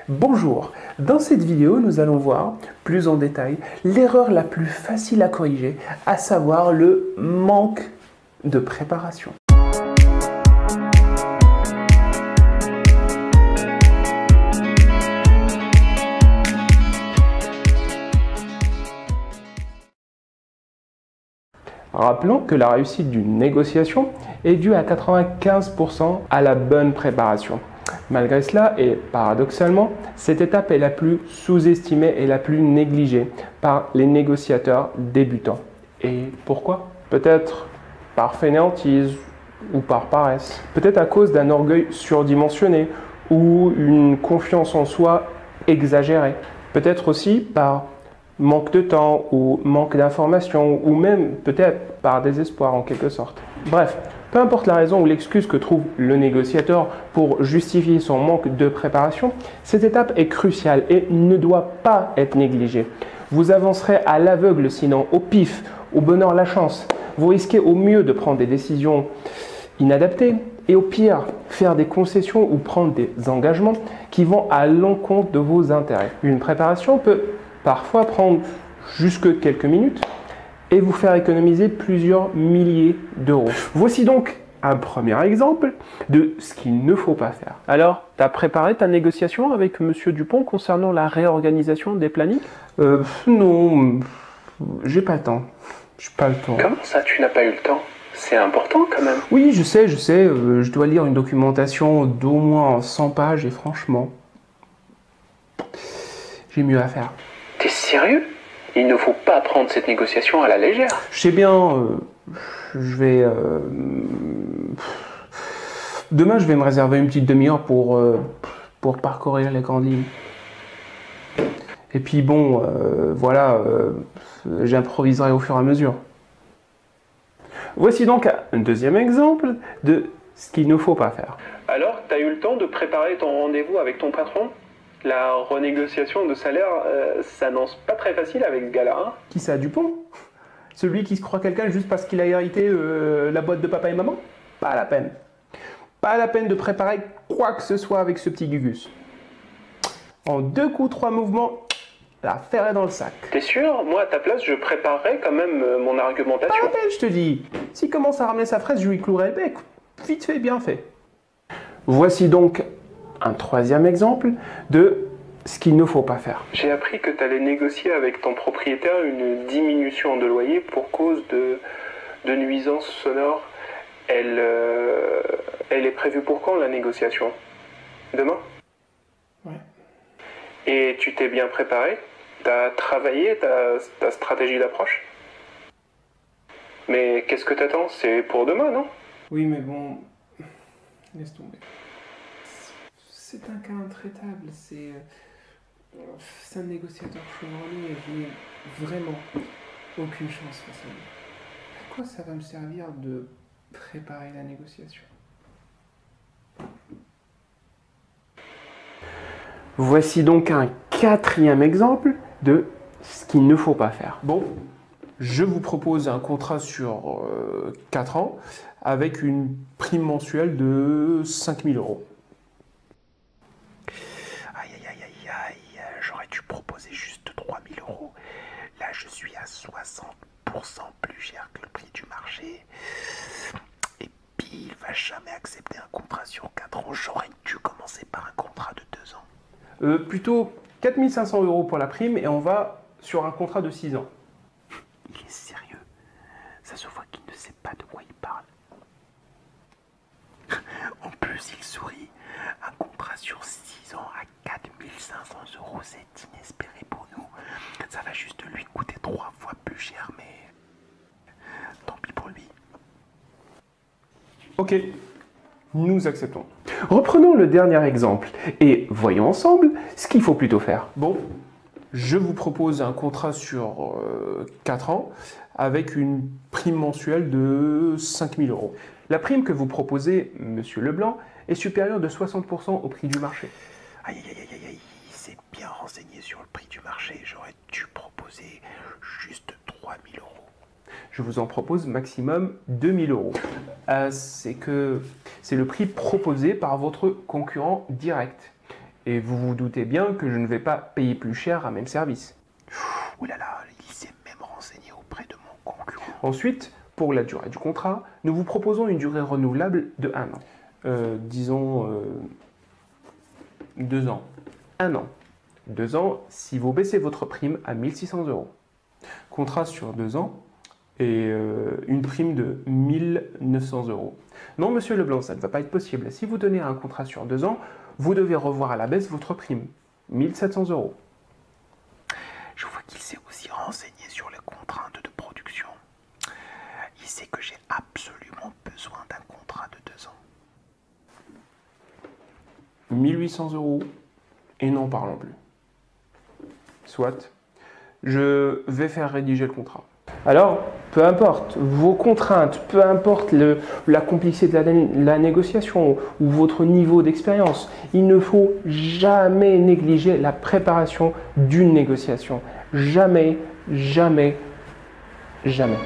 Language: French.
Bonjour, dans cette vidéo nous allons voir plus en détail l'erreur la plus facile à corriger, à savoir le manque de préparation. Rappelons que la réussite d'une négociation est due à 95% à la bonne préparation. Malgré cela, et paradoxalement, cette étape est la plus sous-estimée et la plus négligée par les négociateurs débutants. Et pourquoi? Peut-être par fainéantise ou par paresse. Peut-être à cause d'un orgueil surdimensionné ou une confiance en soi exagérée. Peut-être aussi par manque de temps ou manque d'informations ou même peut-être par désespoir en quelque sorte. Bref, peu importe la raison ou l'excuse que trouve le négociateur pour justifier son manque de préparation, cette étape est cruciale et ne doit pas être négligée. Vous avancerez à l'aveugle sinon, au pif, au bonheur la chance. Vous risquez au mieux de prendre des décisions inadaptées et au pire, faire des concessions ou prendre des engagements qui vont à l'encontre de vos intérêts. Une préparation peut parfois prendre jusque quelques minutes et vous faire économiser plusieurs milliers d'euros. Voici donc un premier exemple de ce qu'il ne faut pas faire. Alors, tu as préparé ta négociation avec Monsieur Dupont concernant la réorganisation des plannings? Non, j'ai pas le temps. J'ai pas le temps. Comment ça, tu n'as pas eu le temps? C'est important quand même. Oui, je sais, je dois lire une documentation d'au moins 100 pages et franchement, j'ai mieux à faire. T'es sérieux? Il ne faut pas prendre cette négociation à la légère. Je sais bien, demain, je vais me réserver une petite demi-heure pour parcourir les grandes lignes. Et puis bon, voilà, j'improviserai au fur et à mesure. Voici donc un deuxième exemple de ce qu'il ne faut pas faire. Alors, t'as eu le temps de préparer ton rendez-vous avec ton patron? La renégociation de salaire s'annonce pas très facile avec ce gars-là, hein? Qui ça, Dupont? Celui qui se croit quelqu'un juste parce qu'il a hérité la boîte de papa et maman? Pas la peine. Pas la peine de préparer quoi que ce soit avec ce petit Gugus. En 2 coups, 3 mouvements, l'affaire est dans le sac. T'es sûr? Moi, à ta place, je préparerais quand même mon argumentation. Pas la peine, je te dis. S'il commence à ramener sa fraise, je lui clouerai le bec. Vite fait, bien fait. Voici donc un troisième exemple de ce qu'il ne faut pas faire. J'ai appris que tu allais négocier avec ton propriétaire une diminution de loyer pour cause de nuisances sonores. Elle est prévue pour quand, la négociation? Demain? Ouais. Et tu t'es bien préparé? T'as travaillé ta stratégie d'approche? Mais qu'est-ce que t'attends? C'est pour demain, non? Oui, mais bon, laisse tomber. C'est un cas intraitable, c'est un négociateur chevronné et je n'ai vraiment aucune chance face à lui. À quoi ça va me servir de préparer la négociation? Voici donc un quatrième exemple de ce qu'il ne faut pas faire. Bon, je vous propose un contrat sur 4 ans avec une prime mensuelle de 5 000 euros. J'aurais dû proposer juste 3 000 euros. Là, je suis à 60% plus cher que le prix du marché. Et puis, il va jamais accepter un contrat sur 4 ans. J'aurais dû commencer par un contrat de 2 ans. Plutôt 4 500 euros pour la prime et on va sur un contrat de 6 ans. Il est sérieux. Ça se voit qu'il ne sait pas de quoi il parle. En plus, il sourit. Un contrat sur 6 ans à 4 500 euros, c'est inespéré pour nous. Ça va juste lui coûter 3 fois plus cher, mais tant pis pour lui. Ok, nous acceptons. Reprenons le dernier exemple et voyons ensemble ce qu'il faut plutôt faire. Bon, je vous propose un contrat sur 4 ans avec une prime mensuelle de 5 000 euros. La prime que vous proposez, Monsieur Leblanc, est supérieure de 60% au prix du marché. Aïe, il s'est bien renseigné sur le prix du marché. J'aurais dû proposer juste 3 000 euros. Je vous en propose maximum 2 000 euros. C'est le prix proposé par votre concurrent direct. Et vous vous doutez bien que je ne vais pas payer plus cher à même service. Ouh là là, il s'est même renseigné auprès de mon concurrent. Ensuite, pour la durée du contrat, nous vous proposons une durée renouvelable de 1 an. Disons 2 ans. 1 an. 2 ans si vous baissez votre prime à 1 600 €. Contrat sur 2 ans et une prime de 1 900 €. Non, monsieur Leblanc, ça ne va pas être possible. Si vous donnez un contrat sur 2 ans, vous devez revoir à la baisse votre prime. 1 700 €. Je vois qu'il s'est aussi renseigné sur les contraintes de production. Il sait que j'ai absolument besoin d'un contrat de 2 ans. 1 800 € et n'en parlons plus. Soit, je vais faire rédiger le contrat. Alors, peu importe vos contraintes, peu importe la complicité de la négociation ou votre niveau d'expérience, il ne faut jamais négliger la préparation d'une négociation. Jamais, jamais, jamais.